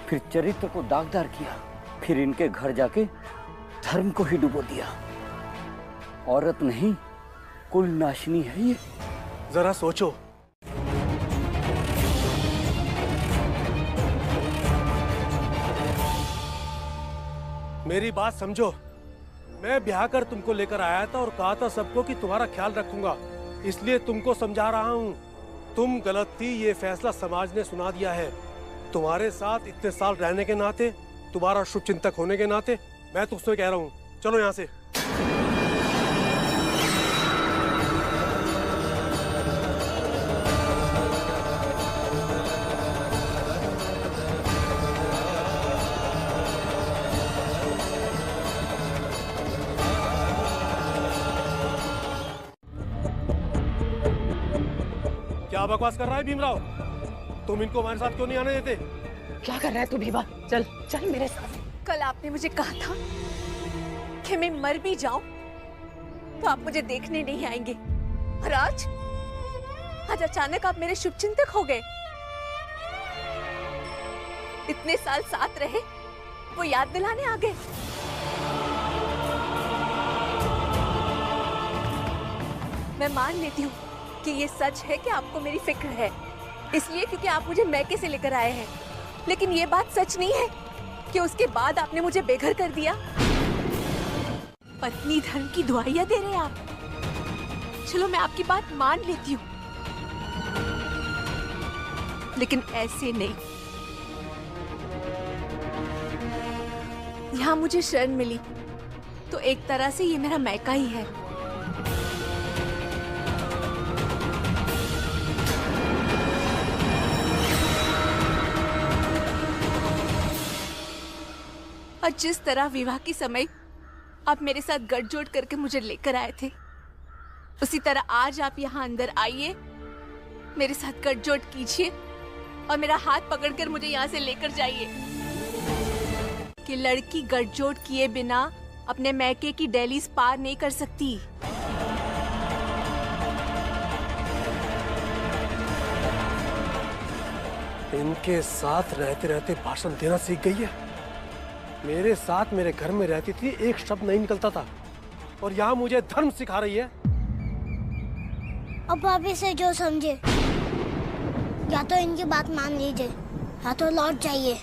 फिर चरित्र को दागदार किया, फिर इनके घर जाके धर्म को ही डुबो दिया। औरत नहीं, कुल नाशनी है ये। जरा सोचो, मेरी बात समझो। मैं ब्याह कर तुमको लेकर आया था और कहा था सबको कि तुम्हारा ख्याल रखूंगा, इसलिए तुमको समझा रहा हूँ। तुम गलत थी, ये फैसला समाज ने सुना दिया है। तुम्हारे साथ इतने साल रहने के नाते, तुम्हारा शुभ चिंतक होने के नाते मैं तुमसे कह रहा हूँ, चलो यहाँ से। क्या बकवास कर रहा है भीमराव? तुम इनको हमारे साथ क्यों नहीं आने देते? क्या कर रहा है तू भीमा? चल चल मेरे साथ। कल आपने मुझे कहा था कि मैं मर भी जाऊं तो आप मुझे देखने नहीं आएंगे, और आज अचानक आप मेरे शुभचिंतक हो गए। इतने साल साथ रहे, वो याद दिलाने आ गए। मैं मान लेती हूँ कि ये सच है कि आपको मेरी फिक्र है, इसलिए क्योंकि आप मुझे मैके से लेकर आए हैं। लेकिन ये बात सच नहीं है कि उसके बाद आपने मुझे बेघर कर दिया। पत्नी धर्म की दुआइयां दे रहे हैं आप। चलो मैं आपकी बात मान लेती हूँ, लेकिन ऐसे नहीं। यहाँ मुझे शरण मिली तो एक तरह से ये मेरा मैका ही है। और जिस तरह विवाह के समय आप मेरे साथ गठजोड़ करके मुझे लेकर आए थे, उसी तरह आज आप यहाँ अंदर आइए, मेरे साथ गठजोड़ कीजिए और मेरा हाथ पकड़कर मुझे यहाँ से लेकर जाइए। कि लड़की गठजोड़ किए बिना अपने मैके की दहलीज पार नहीं कर सकती। इनके साथ रहते रहते भाषण देना सीख गई है। मेरे साथ मेरे घर में रहती थी, एक शब्द नहीं निकलता था, और यहाँ मुझे धर्म सिखा रही है। अब भाभी से जो समझे, या तो इनकी बात मान लीजिए या तो लौट जाइए।